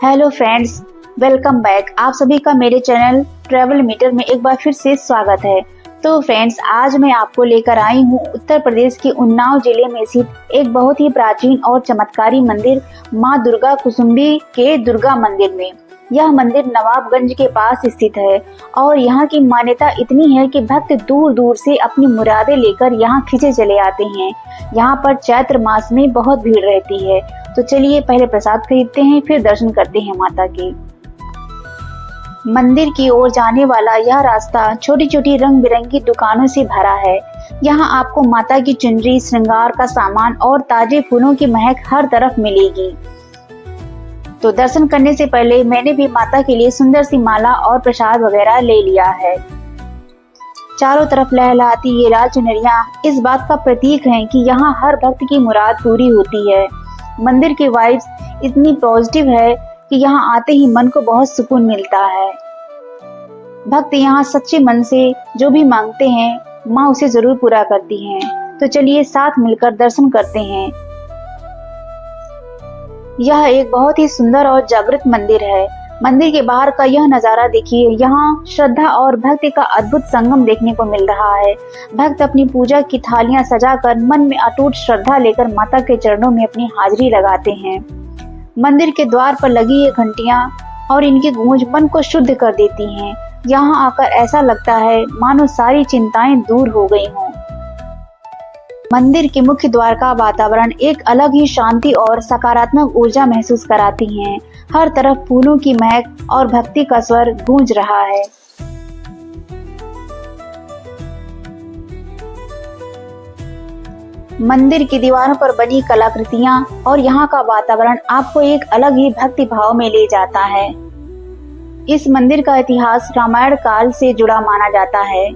Hello friends, welcome back. आप सभी का मेरे चैनल ट्रैवल मीटर में एक बार फिर से स्वागत है। तो फ्रेंड्स, आज मैं आपको लेकर आई हूँ उत्तर प्रदेश के उन्नाव जिले में स्थित एक बहुत ही प्राचीन और चमत्कारी मंदिर माँ दुर्गा कुसुम्भी के दुर्गा मंदिर में। यह मंदिर नवाबगंज के पास स्थित है और यहाँ की मान्यता इतनी है कि भक्त दूर दूर से अपनी मुरादें लेकर यहाँ खींचे चले आते हैं। यहाँ पर चैत्र मास में बहुत भीड़ रहती है। तो चलिए पहले प्रसाद खरीदते हैं, फिर दर्शन करते हैं माता के। मंदिर की ओर जाने वाला यह रास्ता छोटी छोटी रंग बिरंगी दुकानों से भरा है। यहाँ आपको माता की चुनरी, श्रृंगार का सामान और ताजे फूलों की महक हर तरफ मिलेगी। तो दर्शन करने से पहले मैंने भी माता के लिए सुंदर सी माला और प्रसाद वगैरह ले लिया है। चारों तरफ लहलहाती ये लाल चुनरियां इस बात का प्रतीक हैं कि यहाँ हर भक्त की मुराद पूरी होती है। मंदिर की वाइब्स इतनी पॉजिटिव है कि यहाँ आते ही मन को बहुत सुकून मिलता है। भक्त यहाँ सच्चे मन से जो भी मांगते हैं माँ उसे जरूर पूरा करती हैं। तो चलिए साथ मिलकर दर्शन करते हैं। यह एक बहुत ही सुंदर और जागृत मंदिर है। मंदिर के बाहर का यह नजारा देखिए। यहाँ श्रद्धा और भक्ति का अद्भुत संगम देखने को मिल रहा है। भक्त अपनी पूजा की थालियां सजाकर मन में अटूट श्रद्धा लेकर माता के चरणों में अपनी हाजिरी लगाते हैं। मंदिर के द्वार पर लगी ये घंटियां और इनकी गूंज मन को शुद्ध कर देती हैं। यहाँ आकर ऐसा लगता है मानो सारी चिंताएं दूर हो गई हों। मंदिर के मुख्य द्वार का वातावरण एक अलग ही शांति और सकारात्मक ऊर्जा महसूस कराती है। हर तरफ फूलों की महक और भक्ति का स्वर गूंज रहा है। मंदिर की दीवारों पर बनी कलाकृतियां और यहाँ का वातावरण आपको एक अलग ही भक्ति भाव में ले जाता है। इस मंदिर का इतिहास रामायण काल से जुड़ा माना जाता है।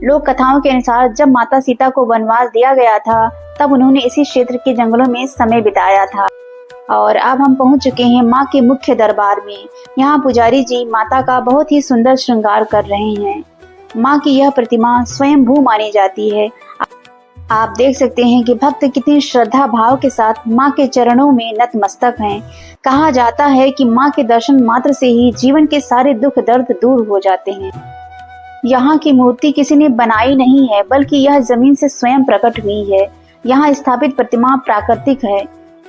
लोक कथाओं के अनुसार जब माता सीता को वनवास दिया गया था तब उन्होंने इसी क्षेत्र के जंगलों में समय बिताया था। और अब हम पहुंच चुके हैं माँ के मुख्य दरबार में। यहाँ पुजारी जी माता का बहुत ही सुंदर श्रृंगार कर रहे हैं। माँ की यह प्रतिमा स्वयंभू मानी जाती है। आप देख सकते हैं कि भक्त कितनी श्रद्धा भाव के साथ माँ के चरणों में नतमस्तक हैं। कहा जाता है कि माँ के दर्शन मात्र से ही जीवन के सारे दुख दर्द दूर हो जाते हैं। यहाँ की मूर्ति किसी ने बनाई नहीं है, बल्कि यह जमीन से स्वयं प्रकट हुई है। यहाँ स्थापित प्रतिमा प्राकृतिक है।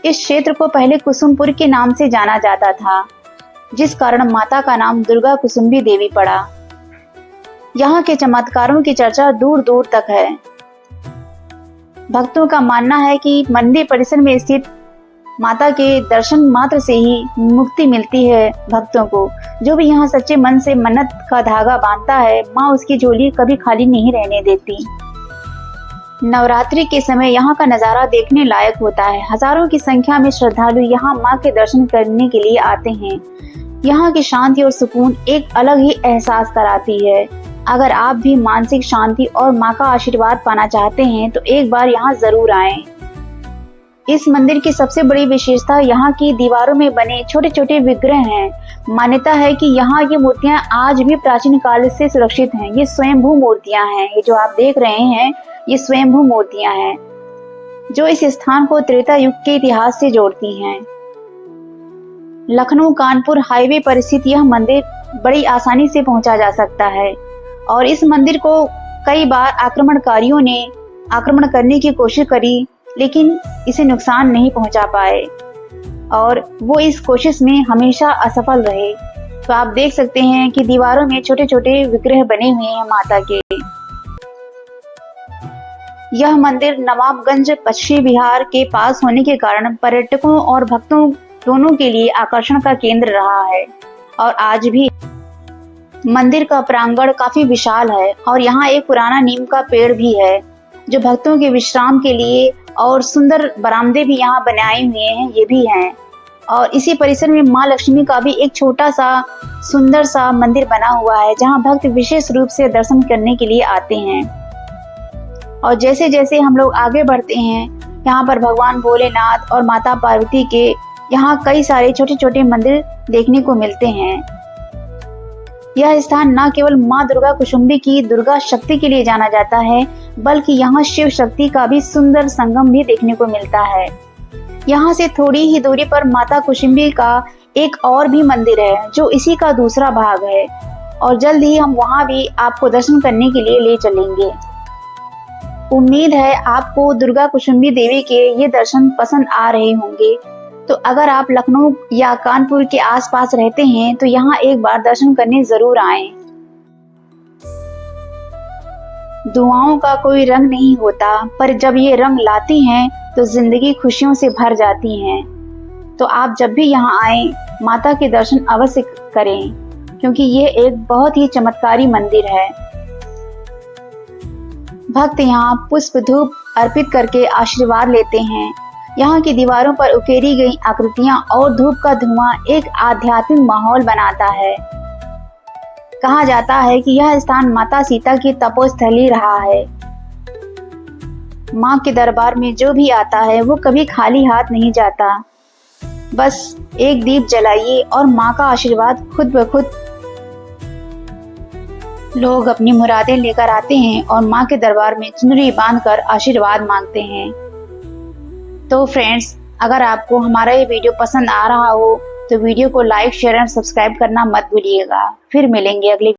इस क्षेत्र को पहले कुसुमपुर के नाम से जाना जाता था, जिस कारण माता का नाम दुर्गा कुसुम्भी देवी पड़ा। यहाँ के चमत्कारों की चर्चा दूर दूर तक है। भक्तों का मानना है कि मंदिर परिसर में स्थित माता के दर्शन मात्र से ही मुक्ति मिलती है। भक्तों को जो भी यहाँ सच्चे मन से मन्नत का धागा बांधता है, माँ उसकी झोली कभी खाली नहीं रहने देती। नवरात्रि के समय यहाँ का नजारा देखने लायक होता है। हजारों की संख्या में श्रद्धालु यहाँ माँ के दर्शन करने के लिए आते हैं। यहाँ की शांति और सुकून एक अलग ही एहसास कराती है। अगर आप भी मानसिक शांति और माँ का आशीर्वाद पाना चाहते हैं तो एक बार यहाँ जरूर आएं। इस मंदिर की सबसे बड़ी विशेषता यहाँ की दीवारों में बने छोटे छोटे विग्रह हैं। मान्यता है कि यहाँ ये मूर्तियाँ आज भी प्राचीन काल से सुरक्षित हैं। ये स्वयंभू मूर्तियाँ हैं। ये जो आप देख रहे हैं ये स्वयंभू मूर्तियाँ हैं जो इस स्थान को त्रेता युग के इतिहास से जोड़ती हैं। लखनऊ कानपुर हाईवे पर स्थित यह मंदिर बड़ी आसानी से पहुंचा जा सकता है और इस मंदिर को कई बार आक्रमणकारियों ने आक्रमण करने की कोशिश करी, लेकिन इसे नुकसान नहीं पहुंचा पाए और वो इस कोशिश में हमेशा असफल रहे। तो आप देख सकते हैं कि दीवारों में छोटे छोटे विग्रह बने हुए हैं माता के। यह मंदिर नवाबगंज पश्चिमी बिहार के पास होने के कारण पर्यटकों और भक्तों दोनों के लिए आकर्षण का केंद्र रहा है और आज भी। मंदिर का प्रांगण काफी विशाल है और यहाँ एक पुराना नीम का पेड़ भी है जो भक्तों के विश्राम के लिए, और सुंदर बरामदे भी यहाँ बनाए हुए हैं, ये भी हैं। और इसी परिसर में माँ लक्ष्मी का भी एक छोटा सा सुंदर सा मंदिर बना हुआ है जहाँ भक्त विशेष रूप से दर्शन करने के लिए आते हैं। और जैसे जैसे हम लोग आगे बढ़ते हैं यहाँ पर भगवान भोलेनाथ और माता पार्वती के यहाँ कई सारे छोटे छोटे मंदिर देखने को मिलते हैं। यह स्थान न केवल माँ दुर्गा कुसुम्भी की दुर्गा शक्ति के लिए जाना जाता है, बल्कि यहाँ शिव शक्ति का भी सुंदर संगम भी देखने को मिलता है। यहाँ से थोड़ी ही दूरी पर माता कुसुम्भी का एक और भी मंदिर है जो इसी का दूसरा भाग है और जल्द ही हम वहां भी आपको दर्शन करने के लिए ले चलेंगे। उम्मीद है आपको दुर्गा कुशुम्भी देवी के ये दर्शन पसंद आ रहे होंगे। तो अगर आप लखनऊ या कानपुर के आसपास रहते हैं तो यहाँ एक बार दर्शन करने जरूर आएं। दुआओं का कोई रंग नहीं होता, पर जब ये रंग लाती हैं तो जिंदगी खुशियों से भर जाती है। तो आप जब भी यहाँ आए माता के दर्शन अवश्य करें, क्योंकि ये एक बहुत ही चमत्कारी मंदिर है। भक्त यहाँ पुष्प धूप अर्पित करके आशीर्वाद लेते हैं। यहाँ की दीवारों पर उकेरी गई आकृतियां और धूप का धुआं एक आध्यात्मिक माहौल बनाता है। कहा जाता है कि यह स्थान माता सीता की तपोस्थली रहा है। माँ के दरबार में जो भी आता है वो कभी खाली हाथ नहीं जाता। बस एक दीप जलाइए और माँ का आशीर्वाद खुद ब खुद लोग अपनी मुरादें लेकर आते हैं और माँ के दरबार में चुनरी बांधकर आशीर्वाद मांगते हैं। तो फ्रेंड्स, अगर आपको हमारा ये वीडियो पसंद आ रहा हो तो वीडियो को लाइक, शेयर और सब्सक्राइब करना मत भूलिएगा। फिर मिलेंगे अगले